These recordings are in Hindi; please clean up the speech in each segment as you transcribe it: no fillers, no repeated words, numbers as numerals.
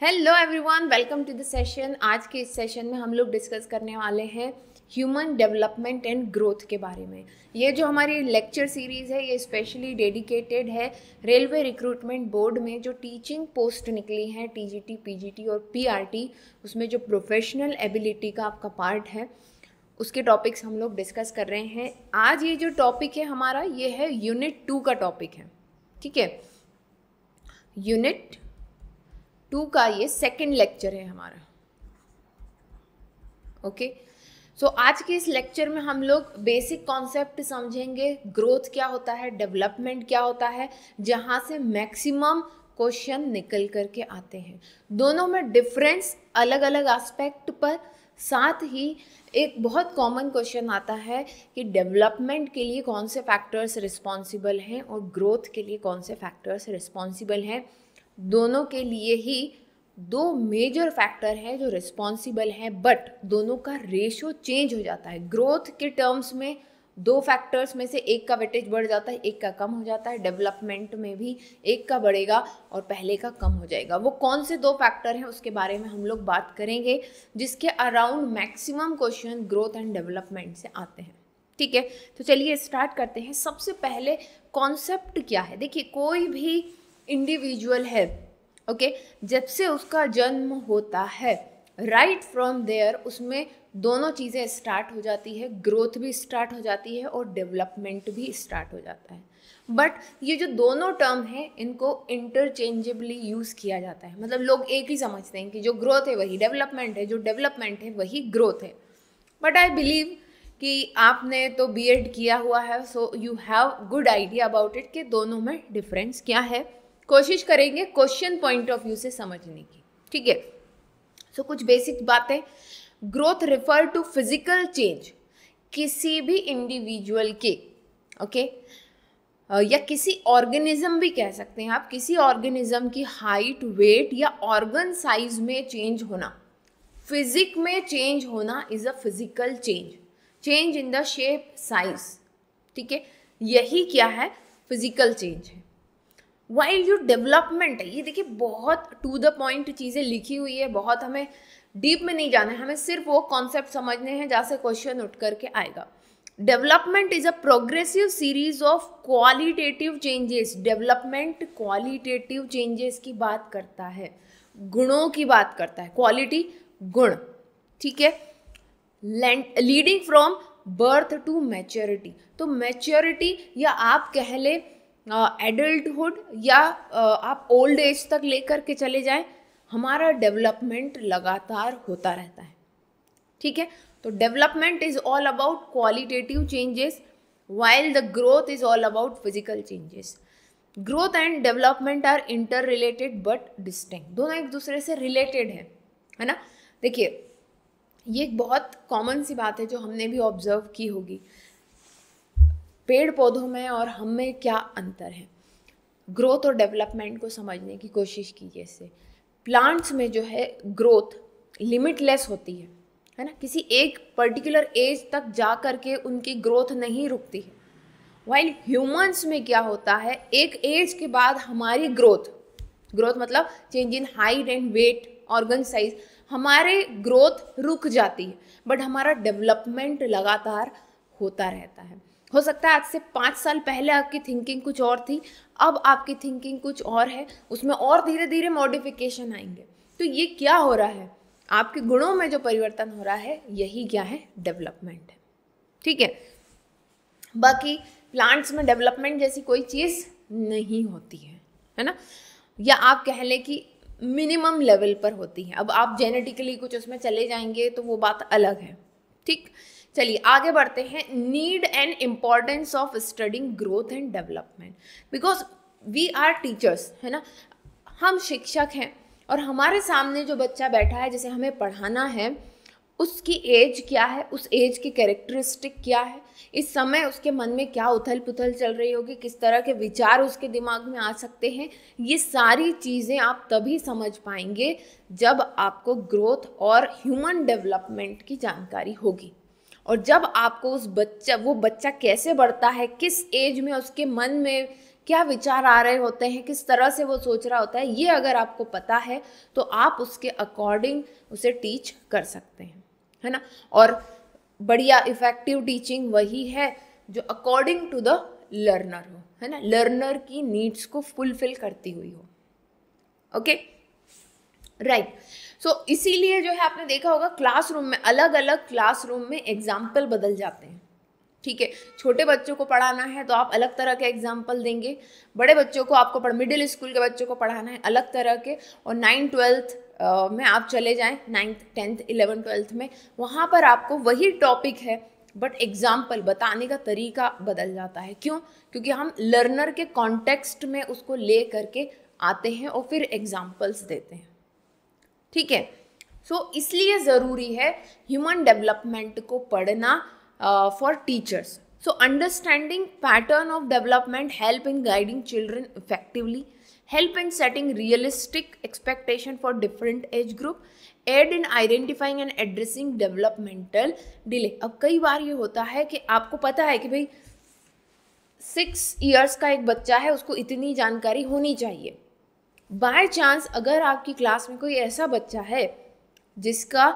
Hello everyone, welcome to the session. आज के इस सेशन में हम लोग डिस्कस करने वाले हैं ह्यूमन डेवलपमेंट एंड ग्रोथ के बारे में। ये जो हमारी लेक्चर सीरीज़ है ये स्पेशली डेडिकेटेड है रेलवे रिक्रूटमेंट बोर्ड में जो टीचिंग पोस्ट निकली हैं टीजीटी, पीजीटी और पीआरटी, उसमें जो प्रोफेशनल एबिलिटी का आपका पार्ट है उसके टॉपिक्स हम लोग डिस्कस कर रहे हैं। आज ये जो टॉपिक है हमारा ये है यूनिट 2 का टॉपिक है, ठीक है। यूनिट 2 का ये सेकंड लेक्चर है हमारा, ओके। सो आज के इस लेक्चर में हम लोग बेसिक कॉन्सेप्ट समझेंगे, ग्रोथ क्या होता है, डेवलपमेंट क्या होता है, जहाँ से मैक्सिमम क्वेश्चन निकल करके आते हैं। दोनों में डिफरेंस अलग अलग एस्पेक्ट पर, साथ ही एक बहुत कॉमन क्वेश्चन आता है कि डेवलपमेंट के लिए कौन से फैक्टर्स रिस्पॉन्सिबल हैं और ग्रोथ के लिए कौन से फैक्टर्स रिस्पॉन्सिबल हैं। दोनों के लिए ही दो मेजर फैक्टर हैं जो रिस्पॉन्सिबल हैं, बट दोनों का रेशो चेंज हो जाता है। ग्रोथ के टर्म्स में दो फैक्टर्स में से एक का वेटेज बढ़ जाता है, एक का कम हो जाता है। डेवलपमेंट में भी एक का बढ़ेगा और पहले का कम हो जाएगा। वो कौन से दो फैक्टर हैं उसके बारे में हम लोग बात करेंगे, जिसके around maximum question growth and development से आते हैं, ठीक है। तो चलिए स्टार्ट करते हैं। सबसे पहले कॉन्सेप्ट क्या है, देखिए कोई भी इंडिविजुअल है, ओके, जब से उसका जन्म होता है राइट फ्रॉम देयर उसमें दोनों चीज़ें स्टार्ट हो जाती है, ग्रोथ भी स्टार्ट हो जाती है और डेवलपमेंट भी स्टार्ट हो जाता है। बट ये जो दोनों टर्म है इनको इंटरचेंजेबली यूज़ किया जाता है, मतलब लोग एक ही समझते हैं कि जो ग्रोथ है वही डेवलपमेंट है, जो डेवलपमेंट है वही ग्रोथ है। बट आई बिलीव कि आपने तो बीएड किया हुआ है, so you have good idea about it कि दोनों में डिफरेंस क्या है। कोशिश करेंगे क्वेश्चन पॉइंट ऑफ व्यू से समझने की, ठीक है। सो कुछ बेसिक बातें। Growth refer to physical change किसी भी इंडिविजुअल के, ओके, या किसी ऑर्गेनिज्म भी कह सकते हैं आप, किसी ऑर्गेनिज्म की हाइट, वेट या ऑर्गन साइज में चेंज होना, फिजिक में चेंज होना is a physical change, change in the shape, size, ठीक है। यही क्या है, फिजिकल चेंज है। वाइल जो डेवलपमेंट है, ये देखिए बहुत टू द पॉइंट चीज़ें लिखी हुई है, बहुत हमें डीप में नहीं जाना है, हमें सिर्फ वो कॉन्सेप्ट समझने हैं जहाँ से क्वेश्चन उठ करके आएगा। Development is a progressive series of qualitative changes. Development qualitative changes की बात करता है, गुणों की बात करता है, क्वालिटी गुण, ठीक है। Leading from birth to maturity, तो मैच्योरिटी या आप कह ले एडल्टहुड या आप ओल्ड एज तक लेकर के चले जाएं, हमारा डेवलपमेंट लगातार होता रहता है, ठीक है। तो development is all about qualitative changes while the growth is all about physical changes. Growth and development are interrelated but distinct, दोनों एक दूसरे से रिलेटेड है ना। देखिए ये एक बहुत कॉमन सी बात है जो हमने भी ऑब्जर्व की होगी, पेड़ पौधों में और हम में क्या अंतर है। ग्रोथ और डेवलपमेंट को समझने की कोशिश कीजिए इससे। प्लांट्स में जो है ग्रोथ लिमिटलेस होती है ना, किसी एक पर्टिकुलर एज तक जा करके उनकी ग्रोथ नहीं रुकती है। वाइल ह्यूमंस में क्या होता है, एक एज के बाद हमारी ग्रोथ मतलब change in height and weight, organ size, हमारे ग्रोथ रुक जाती है, बट हमारा डेवलपमेंट लगातार होता रहता है। हो सकता है आज से 5 साल पहले आपकी थिंकिंग कुछ और थी, अब आपकी थिंकिंग कुछ और है, उसमें और धीरे धीरे मॉडिफिकेशन आएंगे। तो ये क्या हो रहा है, आपके गुणों में जो परिवर्तन हो रहा है यही क्या है, डेवलपमेंट है, ठीक है। बाकी प्लांट्स में डेवलपमेंट जैसी कोई चीज़ नहीं होती है ना, या आप कह लें कि मिनिमम लेवल पर होती है। अब आप जेनेटिकली कुछ उसमें चले जाएंगे तो वो बात अलग है, ठीक। चलिए आगे बढ़ते हैं। Need and importance of studying growth and development, because we are teachers, है ना, हम शिक्षक हैं और हमारे सामने जो बच्चा बैठा है जिसे हमें पढ़ाना है, उसकी एज क्या है, उस एज की कैरेक्टरिस्टिक क्या है, इस समय उसके मन में क्या उथल पुथल चल रही होगी, किस तरह के विचार उसके दिमाग में आ सकते हैं, ये सारी चीज़ें आप तभी समझ पाएंगे जब आपको ग्रोथ और ह्यूमन डेवलपमेंट की जानकारी होगी। और जब आपको वो बच्चा कैसे बढ़ता है, किस एज में उसके मन में क्या विचार आ रहे होते हैं, किस तरह से वो सोच रहा होता है, ये अगर आपको पता है तो आप उसके अकॉर्डिंग उसे टीच कर सकते हैं, है ना। और बढ़िया इफेक्टिव टीचिंग वही है जो अकॉर्डिंग टू द लर्नर हो, है ना, लर्नर की नीड्स को फुलफिल करती हुई हो। Okay, right. सो इसीलिए जो है आपने देखा होगा क्लासरूम में, अलग अलग क्लासरूम में एग्जाम्पल बदल जाते हैं, ठीक है। छोटे बच्चों को पढ़ाना है तो आप अलग तरह के एग्जाम्पल देंगे, बड़े बच्चों को आपको मिडिल स्कूल के बच्चों को पढ़ाना है अलग तरह के, और 9th 12th में आप चले जाएं, 9th 10th 11th 12th में, वहाँ पर आपको वही टॉपिक है बट एग्जाम्पल बताने का तरीका बदल जाता है। क्यों? क्योंकि हम लर्नर के कॉन्टेक्स्ट में उसको ले करके आते हैं और फिर एग्जाम्पल्स देते हैं, ठीक है। सो इसलिए ज़रूरी है ह्यूमन डेवलपमेंट को पढ़ना for teachers. So understanding pattern of development help in guiding children effectively, help in setting realistic expectation for different age group, aid in identifying and addressing developmental delay. अब कई बार ये होता है कि आपको पता है कि भाई 6 years का एक बच्चा है, उसको इतनी जानकारी होनी चाहिए। बाय चांस अगर आपकी क्लास में कोई ऐसा बच्चा है जिसका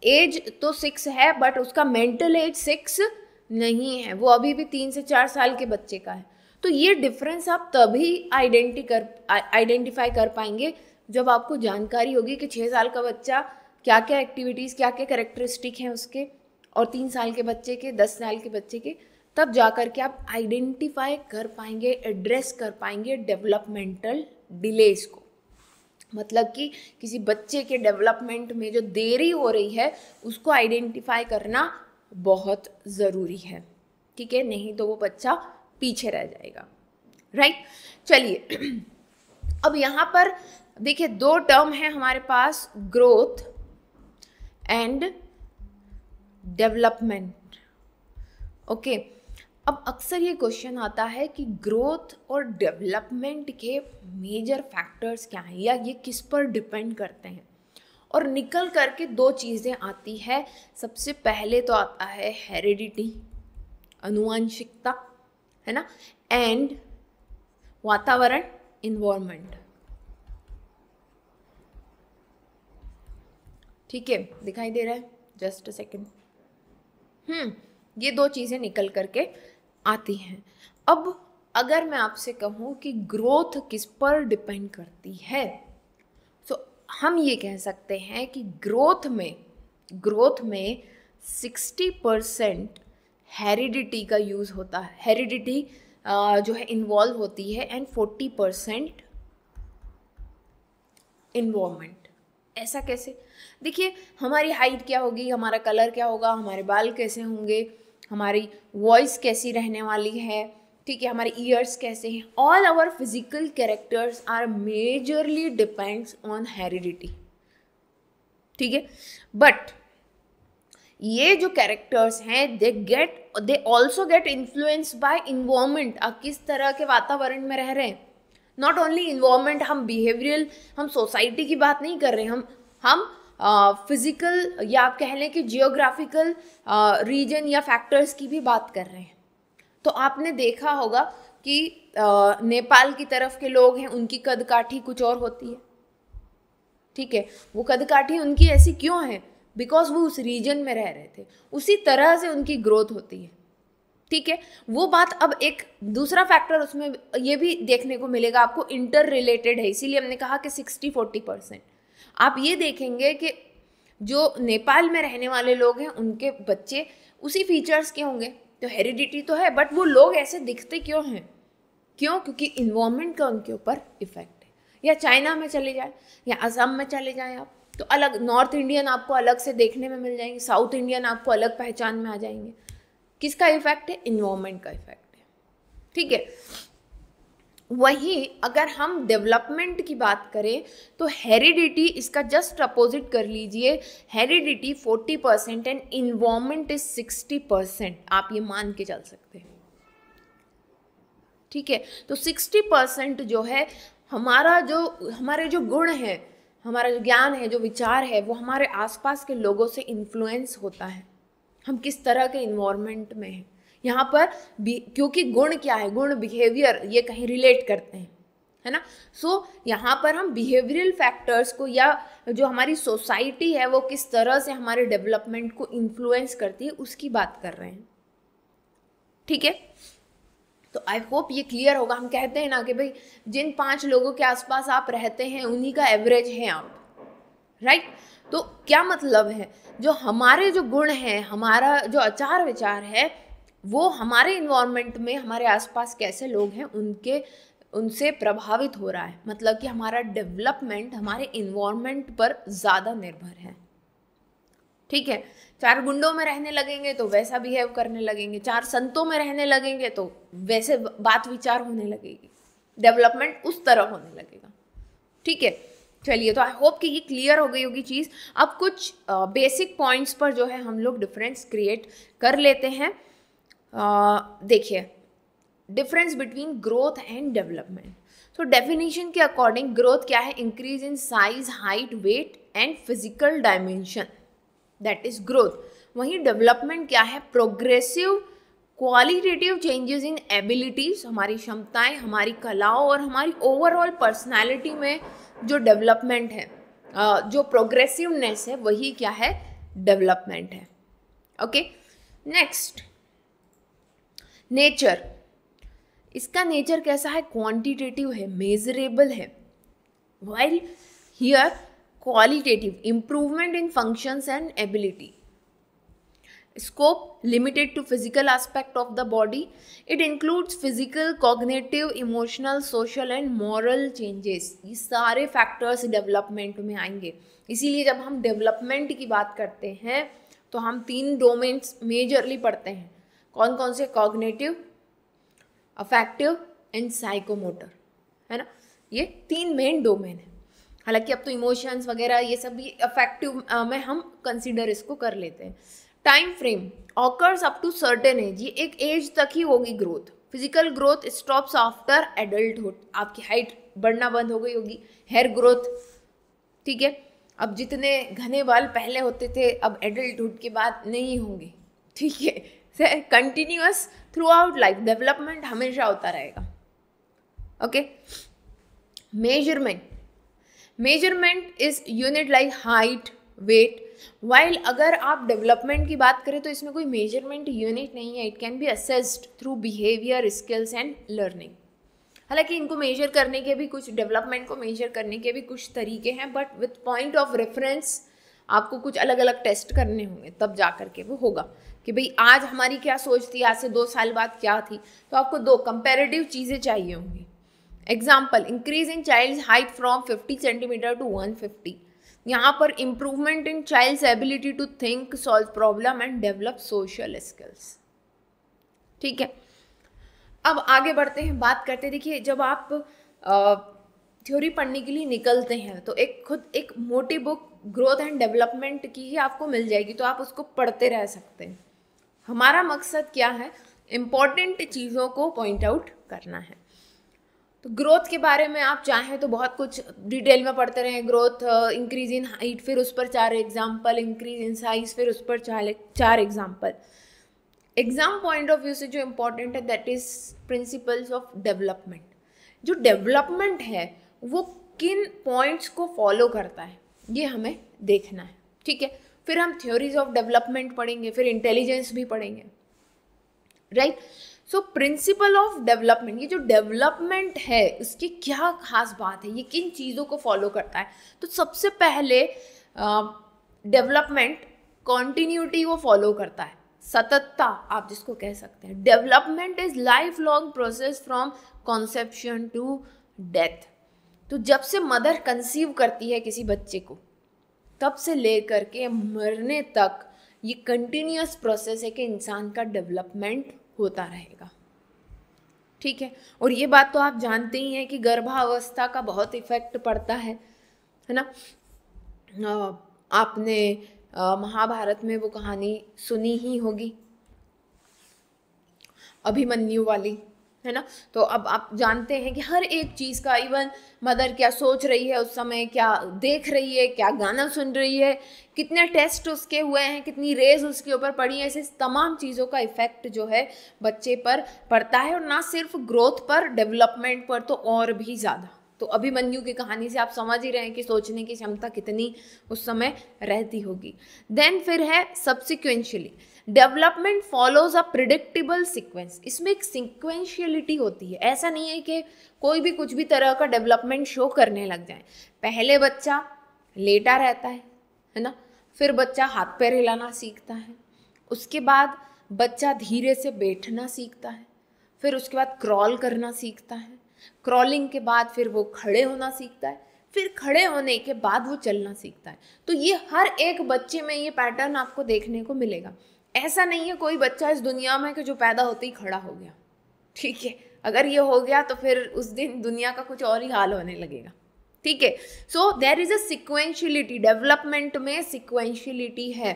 एज तो 6 है बट उसका मेंटल एज 6 नहीं है, वो अभी भी 3 से 4 साल के बच्चे का है, तो ये डिफरेंस आप तभी आइडेंटिफाई कर पाएंगे जब आपको जानकारी होगी कि 6 साल का बच्चा क्या क्या एक्टिविटीज़, क्या क्या कैरेक्टरिस्टिक हैं उसके, और 3 साल के बच्चे के, 10 साल के बच्चे के, तब जा कर के आप आइडेंटिफाई कर पाएंगे, एड्रेस कर पाएंगे डेवलपमेंटल डिलेज को। मतलब कि किसी बच्चे के डेवलपमेंट में जो देरी हो रही है उसको आइडेंटिफाई करना बहुत ज़रूरी है, ठीक है, नहीं तो वो बच्चा पीछे रह जाएगा, राइट। चलिए अब यहाँ पर देखिए 2 टर्म है हमारे पास, ग्रोथ एंड डेवलपमेंट। ओके, अब अक्सर ये क्वेश्चन आता है कि ग्रोथ और डेवलपमेंट के मेजर फैक्टर्स क्या हैं या ये किस पर डिपेंड करते हैं, और निकल करके 2 चीज़ें आती है। सबसे पहले तो आता है हेरिडिटी, अनुवांशिकता, है ना, एंड वातावरण, इन्वायरमेंट, ठीक है, दिखाई दे रहा है, जस्ट अ सेकेंड। ये 2 चीज़ें निकल करके आती हैं। अब अगर मैं आपसे कहूँ कि ग्रोथ किस पर डिपेंड करती है, तो हम ये कह सकते हैं कि ग्रोथ में 60% हेरिडिटी का यूज़ होता है, हेरिडिटी जो है इन्वॉल्व होती है, एंड 40% इन्वॉल्वमेंट। ऐसा कैसे? देखिए हमारी हाइट क्या होगी, हमारा कलर क्या होगा, हमारे बाल कैसे होंगे, हमारी वॉइस कैसी रहने वाली है, ठीक है, हमारे ईयर्स कैसे हैं, all our physical characters are majorly depends on heredity, ठीक है। बट ये जो कैरेक्टर्स हैं they also get influenced by environment. आप किस तरह के वातावरण में रह रहे हैं, नॉट ओनली इन्वायरमेंट, हम बिहेवियरल, हम सोसाइटी की बात नहीं कर रहे हैं, हम फिजिकल या आप कह लें कि जियोग्राफिकल रीजन या फैक्टर्स की भी बात कर रहे हैं। तो आपने देखा होगा कि नेपाल की तरफ के लोग हैं, उनकी कदकाठी कुछ और होती है, ठीक है, वो कदकाठी उनकी ऐसी क्यों है, बिकॉज वो उस रीजन में रह रहे थे, उसी तरह से उनकी ग्रोथ होती है, ठीक है। वो बात, अब एक दूसरा फैक्टर उसमें ये भी देखने को मिलेगा आपको, इंटर रिलेटेड है, इसीलिए हमने कहा कि 60-40%। आप ये देखेंगे कि जो नेपाल में रहने वाले लोग हैं उनके बच्चे उसी फीचर्स के होंगे, तो हेरिडिटी तो है, बट वो लोग ऐसे दिखते क्यों हैं, क्यों? क्योंकि इन्वायरमेंट का उनके ऊपर इफेक्ट है। या चाइना में चले जाए या असम में चले जाएं आप, तो अलग नॉर्थ इंडियन आपको अलग से देखने में मिल जाएंगे, साउथ इंडियन आपको अलग पहचान में आ जाएंगे। किसका इफेक्ट है? इन्वायरमेंट का इफेक्ट है, ठीक है। वहीं अगर हम डेवलपमेंट की बात करें तो हेरिडिटी इसका जस्ट अपोजिट कर लीजिए, हेरिडिटी 40% एंड इन्वायरमेंट इज 60%, आप ये मान के चल सकते हैं, ठीक है। तो 60% जो है हमारे जो गुण हैं, हमारा जो ज्ञान है, जो विचार है, वो हमारे आसपास के लोगों से इन्फ्लुएंस होता है, हम किस तरह के इन्वायरमेंट में हैं, यहाँ पर क्योंकि गुण क्या है, गुण बिहेवियर ये कहीं रिलेट करते हैं, है ना। सो यहाँ पर हम बिहेवियरल फैक्टर्स को या जो हमारी सोसाइटी है वो किस तरह से हमारे डेवलपमेंट को इन्फ्लुएंस करती है उसकी बात कर रहे हैं, ठीक है। तो आई होप ये क्लियर होगा। हम कहते हैं ना कि भाई जिन 5 लोगों के आसपास आप रहते हैं उन्हीं का एवरेज है आप, राइट। तो क्या मतलब है, जो हमारे जो गुण हैं, हमारा जो आचार विचार है, वो हमारे इन्वायरमेंट में हमारे आसपास कैसे लोग हैं उनसे प्रभावित हो रहा है। मतलब कि हमारा डेवलपमेंट हमारे इन्वायरमेंट पर ज़्यादा निर्भर है, ठीक है। 4 गुंडों में रहने लगेंगे तो वैसा बिहेव करने लगेंगे, 4 संतों में रहने लगेंगे तो वैसे बात विचार होने लगेगी, डेवलपमेंट उस तरह होने लगेगा, ठीक है। चलिए, तो आई होप कि ये क्लियर हो गई होगी चीज़। अब कुछ बेसिक पॉइंट्स पर जो है हम लोग डिफरेंस क्रिएट कर लेते हैं। देखिए, difference between growth and development. So definition के अकॉर्डिंग ग्रोथ क्या है, increase in size, height, weight and physical dimension, that is growth. वहीं डेवलपमेंट क्या है, progressive qualitative changes in abilities, हमारी क्षमताएं, हमारी कलाओं और हमारी ओवरऑल पर्सनैलिटी में जो डेवलपमेंट है, जो प्रोग्रेसिवनेस है, वही क्या है, डेवलपमेंट है। Okay, next nature. इसका नेचर कैसा है, क्वांटिटेटिव है, मेजरेबल है। While here qualitative, improvement in functions and ability. Scope limited to physical aspect of the body. It includes physical, cognitive, emotional, social and moral changes. ये सारे factors डेवलपमेंट में आएंगे। इसीलिए जब हम डेवलपमेंट की बात करते हैं तो हम 3 डोमेन्स मेजरली पढ़ते हैं। कौन कौन से, कॉग्निटिव, अफेक्टिव एंड साइकोमोटर, है ना। ये 3 मेन डोमेन है। हालांकि अब तो इमोशंस वगैरह ये सब भी अफेक्टिव में हम कंसिडर इसको कर लेते हैं। Time frame occurs up to certain age, ये एक एज तक ही होगी growth. Physical growth stops after adulthood, आपकी हाइट बढ़ना बंद हो गई होगी, हेयर ग्रोथ, ठीक है। अब जितने घने बाल पहले होते थे अब एडल्टहुड के बाद नहीं होंगे, ठीक है। Continuous throughout life development हमेशा होता रहेगा। Okay, measurement is unit like height, weight. While अगर आप डेवलपमेंट की बात करें तो इसमें कोई मेजरमेंट यूनिट नहीं है। It can be assessed through behaviour, skills and learning. हालांकि इनको मेजर करने के भी कुछ, डेवलपमेंट को मेजर करने के भी कुछ तरीके हैं, but with point of reference आपको कुछ अलग अलग टेस्ट करने होंगे, तब जा करके वो होगा कि भाई आज हमारी क्या सोच थी, आज से 2 साल बाद क्या थी। तो आपको 2 कंपेरेटिव चीज़ें चाहिए होंगी। Example, increase in child height from 50 centimetre to 150। यहाँ पर improvement in child's ability to think, solve problem and develop social skills, ठीक है। अब आगे बढ़ते हैं, बात करते हैं। देखिए, जब आप थ्योरी पढ़ने के लिए निकलते हैं तो एक मोटी बुक ग्रोथ एंड डेवलपमेंट की ही आपको मिल जाएगी, तो आप उसको पढ़ते रह सकते हैं। हमारा मकसद क्या है, इम्पॉर्टेंट चीज़ों को पॉइंट आउट करना है। तो ग्रोथ के बारे में आप चाहें तो बहुत कुछ डिटेल में पढ़ते रहें। ग्रोथ, इंक्रीज इन हाइट, फिर उस पर 4 एग्जाम्पल, इंक्रीज इन साइज, फिर उस पर 4 example. Exam point of view से जो इम्पोर्टेंट है that is principles of development. जो डेवलपमेंट है वो किन पॉइंट्स को फॉलो करता है ये हमें देखना है, ठीक है। फिर हम थ्योरीज ऑफ डेवलपमेंट पढ़ेंगे, फिर इंटेलिजेंस भी पढ़ेंगे, right. So principle of development, ये जो डेवलपमेंट है उसकी क्या खास बात है, ये किन चीज़ों को फॉलो करता है। तो सबसे पहले डेवलपमेंट कॉन्टिन्यूटी को फॉलो करता है, सततता आप जिसको कह सकते हैं। Development is life long process from conception to death. तो जब से मदर कंसीव करती है किसी बच्चे को तब से लेकर के मरने तक ये कंटिन्यूअस प्रोसेस है कि इंसान का डेवलपमेंट होता रहेगा, ठीक है। और ये बात तो आप जानते ही हैं कि गर्भावस्था का बहुत इफेक्ट पड़ता है ना। आपने महाभारत में वो कहानी सुनी ही होगी, अभिमन्यु वाली, है ना। तो अब आप जानते हैं कि हर एक चीज़ का, इवन मदर क्या सोच रही है उस समय, क्या देख रही है, क्या गाना सुन रही है, कितने टेस्ट उसके हुए हैं, कितनी रेज उसके ऊपर पड़ी है, ऐसे तमाम चीज़ों का इफेक्ट जो है बच्चे पर पड़ता है। और ना सिर्फ ग्रोथ पर, डेवलपमेंट पर तो और भी ज़्यादा। तो अभिमन्यु की कहानी से आप समझ ही रहे हैं कि सोचने की क्षमता कितनी उस समय रहती होगी। देन फिर है subsequentially, development follows a predictable sequence. इसमें एक सीक्वेंशियलिटी होती है, ऐसा नहीं है कि कोई भी कुछ भी तरह का डेवलपमेंट शो करने लग जाए। पहले बच्चा लेटा रहता है ना, फिर बच्चा हाथ पैर हिलाना सीखता है, उसके बाद बच्चा धीरे से बैठना सीखता है, फिर उसके बाद क्रॉल करना सीखता है, क्रॉलिंग के बाद फिर वो खड़े होना सीखता है, फिर खड़े होने के बाद वो चलना सीखता है। तो ये हर एक बच्चे में ये पैटर्न आपको देखने को मिलेगा। ऐसा नहीं है कोई बच्चा इस दुनिया में कि जो पैदा होते ही खड़ा हो गया, ठीक है। अगर ये हो गया तो फिर उस दिन दुनिया का कुछ और ही हाल होने लगेगा, ठीक है। So there is a sequentiality, development में सिक्वेंशियलिटी है,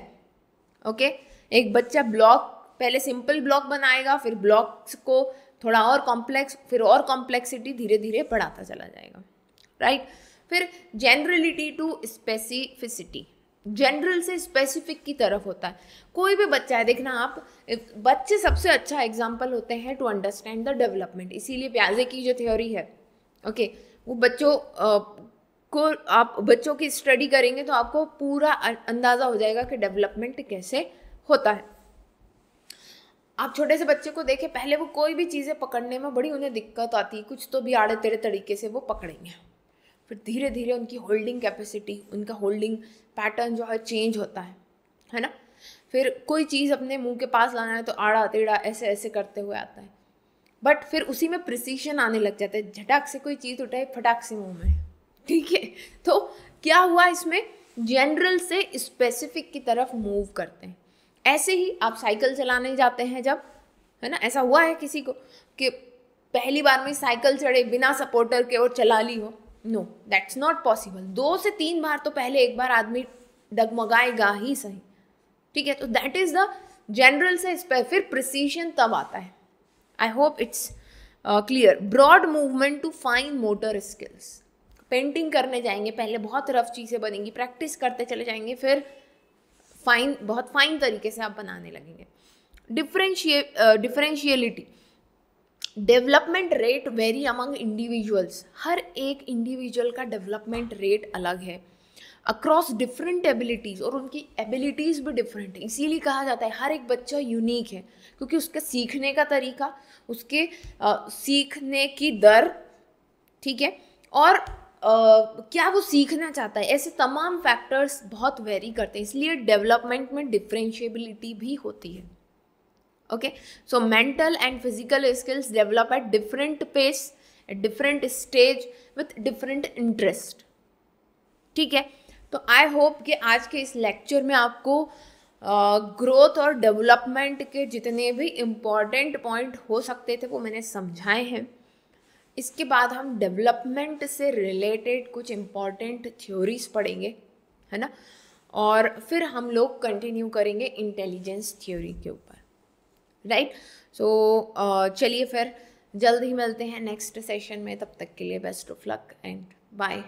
ओके। एक बच्चा ब्लॉक, पहले सिंपल ब्लॉक बनाएगा, फिर ब्लॉक्स को थोड़ा और कॉम्प्लेक्स, फिर और कॉम्प्लेक्सिटी धीरे धीरे बढ़ाता चला जाएगा, राइट। फिर जनरलिटी टू स्पेसिफिसिटी, जनरल से स्पेसिफिक की तरफ होता है। कोई भी बच्चा है, देखना आप, बच्चे सबसे अच्छा एग्जाम्पल होते हैं टू अंडरस्टैंड द डेवलपमेंट। इसीलिए प्याजे की जो थ्योरी है, ओके, वो बच्चों को, आप बच्चों की स्टडी करेंगे तो आपको पूरा अंदाज़ा हो जाएगा कि डेवलपमेंट कैसे होता है। आप छोटे से बच्चे को देखें, पहले वो कोई भी चीज़ें पकड़ने में बड़ी उन्हें दिक्कत आती है, कुछ तो भी आड़े तेरे तरीके से वो पकड़ेंगे, फिर धीरे धीरे उनकी होल्डिंग कैपेसिटी, उनका होल्डिंग पैटर्न जो है चेंज होता है ना। फिर कोई चीज़ अपने मुंह के पास लाना है तो आड़ा टेढ़ा ऐसे ऐसे करते हुए आता है, बट फिर उसी में प्रिसीशन आने लग जाता है, झटाक से कोई चीज़ उठाए फटाक से मुंह में, ठीक है। तो क्या हुआ इसमें, जनरल से स्पेसिफिक की तरफ मूव करते हैं। ऐसे ही आप साइकिल चलाने जाते हैं जब, है ना, ऐसा हुआ है किसी को कि पहली बार में साइकिल चढ़े बिना सपोर्टर के और चला ली हो? No, that's not possible. 2 से 3 बार तो पहले एक बार आदमी डगमगाएगा ही सही, ठीक है। तो दैट इज द जनरल से फिर प्रिसीशन तब आता है। I hope it's clear. Broad movement to fine motor skills, painting करने जाएंगे, पहले बहुत रफ चीज़ें बनेंगी, प्रैक्टिस करते चले जाएंगे, फिर फाइन, बहुत फाइन तरीके से आप बनाने लगेंगे। Differentiality, development rate very among individuals, हर एक इंडिविजुअल का डेवलपमेंट रेट अलग है अक्रॉस डिफरेंट एबिलिटीज़, और उनकी एबिलिटीज़ भी डिफरेंट है। इसीलिए कहा जाता है हर एक बच्चा यूनिक है, क्योंकि उसके सीखने का तरीका, उसके सीखने की दर, ठीक है, और क्या वो सीखना चाहता है, ऐसे तमाम फैक्टर्स बहुत वेरी करते हैं। इसलिए डेवलपमेंट में डिफरेंशिएबिलिटी भी होती है, okay. So mental and physical skills develop at different pace, at different stage, with different interest, ठीक है। तो आई होप कि आज के इस लेक्चर में आपको ग्रोथ और डेवलपमेंट के जितने भी इम्पॉर्टेंट पॉइंट हो सकते थे वो मैंने समझाए हैं। इसके बाद हम डेवलपमेंट से रिलेटेड कुछ इम्पॉर्टेंट थ्योरीज पढ़ेंगे, है ना, और फिर हम लोग कंटिन्यू करेंगे इंटेलिजेंस थ्योरी के ऊपर, राइट। सो चलिए फिर जल्द ही मिलते हैं नेक्स्ट सेशन में, तब तक के लिए best of luck and bye.